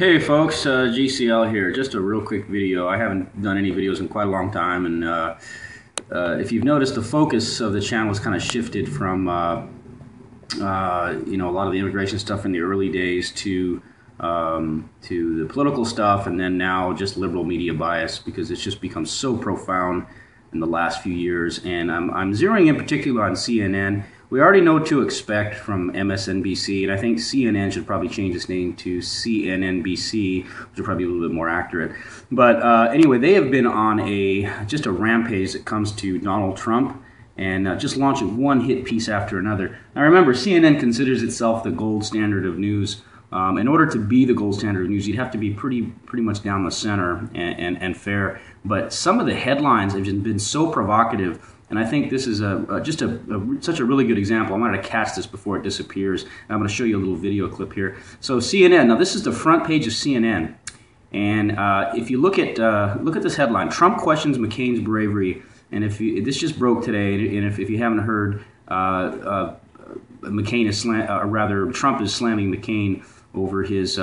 Hey folks, GCL here. Just a real quick video. I haven't done any videos in quite a long time, and if you've noticed, the focus of the channel has kind of shifted from a lot of the immigration stuff in the early days to the political stuff, and then now just liberal media bias, because it's just become so profound in the last few years. And I'm zeroing in particular on CNN. We already know what to expect from MSNBC, and I think CNN should probably change its name to CNNBC, which would probably be a little bit more accurate. But anyway, they have been on just a rampage that comes to Donald Trump, and just launching one hit piece after another. Now remember, CNN considers itself the gold standard of news. In order to be the gold standard of news, you'd have to be pretty much down the center and fair. But some of the headlines have just been so provocative, and I think this is such a really good example. I wanted to catch this before it disappears, and I'm going to show you a little video clip here. So CNN. Now this is the front page of CNN, and if you look at this headline: Trump questions McCain's bravery. And this just broke today, and if you haven't heard, Trump is slamming McCain over his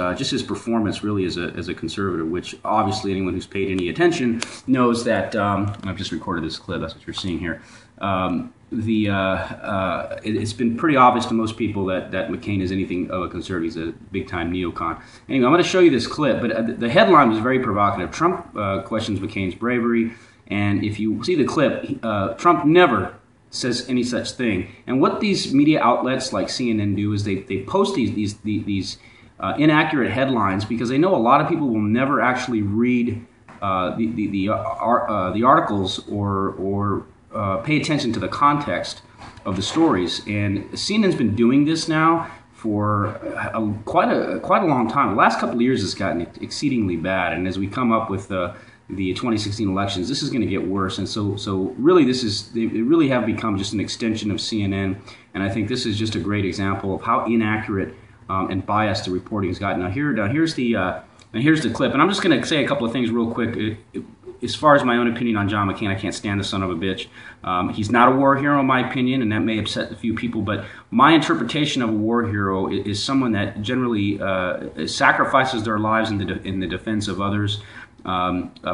performance really as a conservative, which obviously anyone who's paid any attention knows that. I've just recorded this clip. That's what you're seeing here. It's been pretty obvious to most people that McCain is anything of a conservative. He's a big-time neocon. Anyway, I'm going to show you this clip, but the headline was very provocative. Trump questions McCain's bravery. And if you see the clip, Trump never says any such thing. And what these media outlets like CNN do is they post these inaccurate headlines, because they know a lot of people will never actually read the articles or pay attention to the context of the stories. And CNN's been doing this now for quite a long time. The last couple of years it's gotten exceedingly bad. And as we come up with the 2016 elections, this is going to get worse. And so really they really have become just an extension of CNN, and I think this is just a great example of how inaccurate and biased the reporting has gotten. Now here's the clip, and I'm just going to say a couple of things real quick. As far as my own opinion on John McCain, I can't stand the son of a bitch. He's not a war hero in my opinion, and that may upset a few people, but my interpretation of a war hero is someone that generally sacrifices their lives in the defense of others.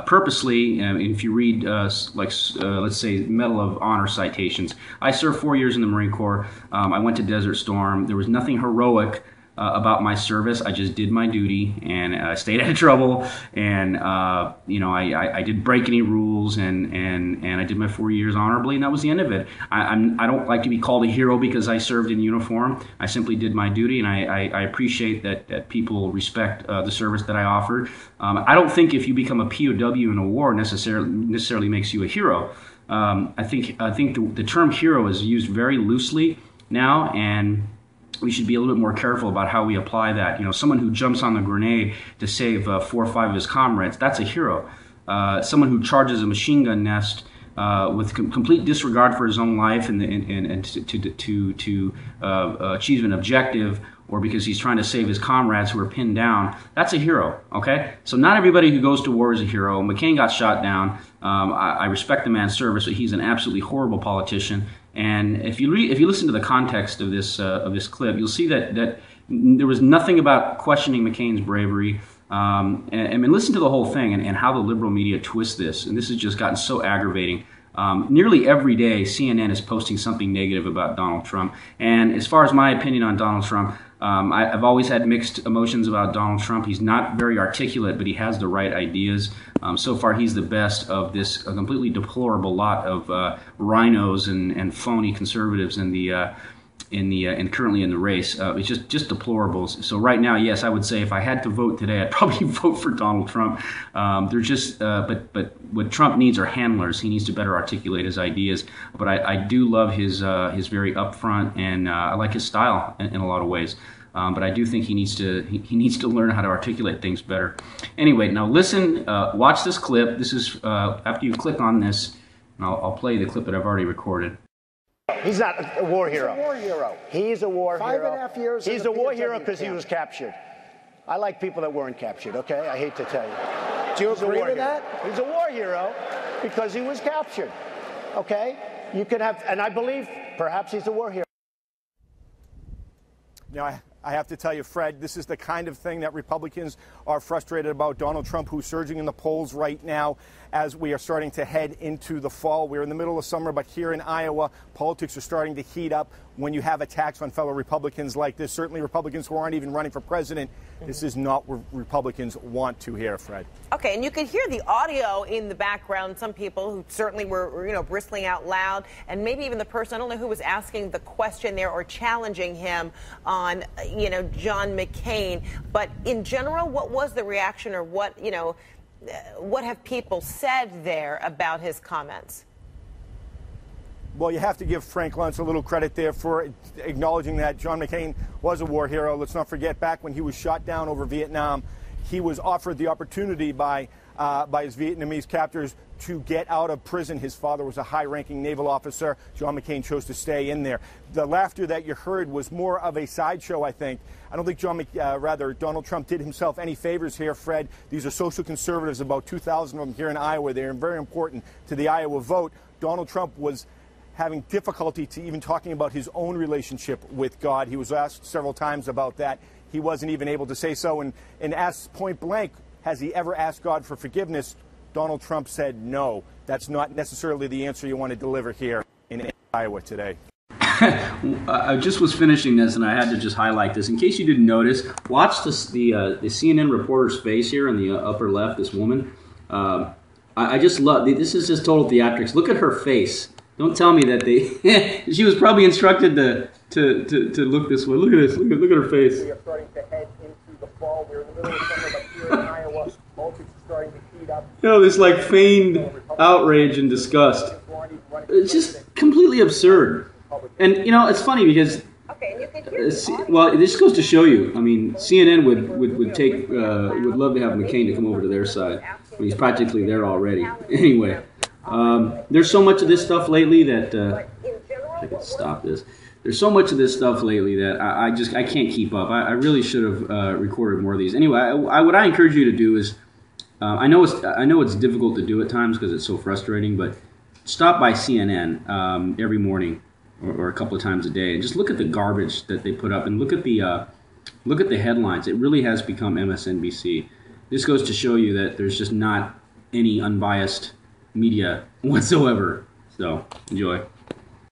Purposely. If you read, let's say, Medal of Honor citations, I served 4 years in the Marine Corps. I went to Desert Storm. There was nothing heroic about my service. I just did my duty, and I stayed out of trouble. And I didn't break any rules, and I did my 4 years honorably, and that was the end of it. I don't like to be called a hero because I served in uniform. I simply did my duty, and I appreciate that people respect the service that I offered. I don't think if you become a POW in a war necessarily makes you a hero. I think the term hero is used very loosely now, and we should be a little bit more careful about how we apply that. Someone who jumps on the grenade to save 4 or 5 of his comrades, that's a hero. Someone who charges a machine gun nest with complete disregard for his own life and to achieve an objective, or because he's trying to save his comrades who are pinned down, that's a hero, okay? So not everybody who goes to war is a hero. McCain got shot down. I respect the man's service, but he's an absolutely horrible politician. And if you listen to the context of this clip, you'll see that there was nothing about questioning McCain's bravery. And listen to the whole thing and how the liberal media twists this. And this has just gotten so aggravating. Nearly every day, CNN is posting something negative about Donald Trump. And as far as my opinion on Donald Trump, I've always had mixed emotions about Donald Trump. He's not very articulate, but he has the right ideas. So far, he's the best of this completely deplorable lot of rhinos and phony conservatives and currently in the race. It's just deplorable. So right now, yes, I would say if I had to vote today, I'd probably vote for Donald Trump. But what Trump needs are handlers. He needs to better articulate his ideas. But I do love his very upfront, and I like his style in a lot of ways. But I do think he needs to learn how to articulate things better. Anyway, now listen, watch this clip. This is after you click on this, and I'll play the clip that I've already recorded. He's not a war hero. He's a war hero. He's a war hero. 5.5 years. He's a war hero because he was captured. I like people that weren't captured, okay? I hate to tell you. Do you agree with that? He's a war hero because he was captured, okay? You can have, and I believe perhaps he's a war hero. Now, I have to tell you, Fred, this is the kind of thing that Republicans are frustrated about. Donald Trump, who's surging in the polls right now as we are starting to head into the fall. We're in the middle of summer, but here in Iowa, politics are starting to heat up when you have attacks on fellow Republicans like this. Certainly Republicans who aren't even running for president. This is not what Republicans want to hear, Fred. Okay, and you could hear the audio in the background. Some people who certainly were, bristling out loud, and maybe even the person, I don't know who was asking the question there or challenging him on, John McCain. But in general, what was the reaction, or what have people said there about his comments? Well, you have to give Frank Luntz a little credit there for acknowledging that John McCain was a war hero. Let's not forget, back when he was shot down over Vietnam, he was offered the opportunity by his Vietnamese captors to get out of prison. His father was a high-ranking naval officer. John McCain chose to stay in there. The laughter that you heard was more of a sideshow, I think. I don't think Donald Trump did himself any favors here, Fred. These are social conservatives, about 2,000 of them here in Iowa. They're very important to the Iowa vote. Donald Trump was having difficulty to even talking about his own relationship with God. He was asked several times about that. He wasn't even able to say so, and asked point blank, has he ever asked God for forgiveness? Donald Trump said no. That's not necessarily the answer you want to deliver here in Iowa today. I just was finishing this, and I had to just highlight this. In case you didn't notice, watch this, the CNN reporter's face here in the upper left, this woman. I just love, this is just total theatrics. Look at her face. Don't tell me that she was probably instructed to look this way. Look at this. Look at her face. We are starting to head into the fall. We're in the middle of summer, but here in Iowa, politics is starting to heat up. This like feigned outrage and disgust. It's just completely absurd. And it's funny because well, this goes to show you. I mean, CNN would love to have McCain to come over to their side. I mean, he's practically there already. Anyway. There's so much of this stuff lately that I can stop this. There's so much of this stuff lately that I can't keep up. I really should have recorded more of these. Anyway, what I encourage you to do is, I know it's difficult to do at times because it's so frustrating, but stop by CNN every morning or a couple of times a day and just look at the garbage that they put up and look at the headlines. It really has become MSNBC. This goes to show you that there's just not any unbiased media whatsoever. So, enjoy.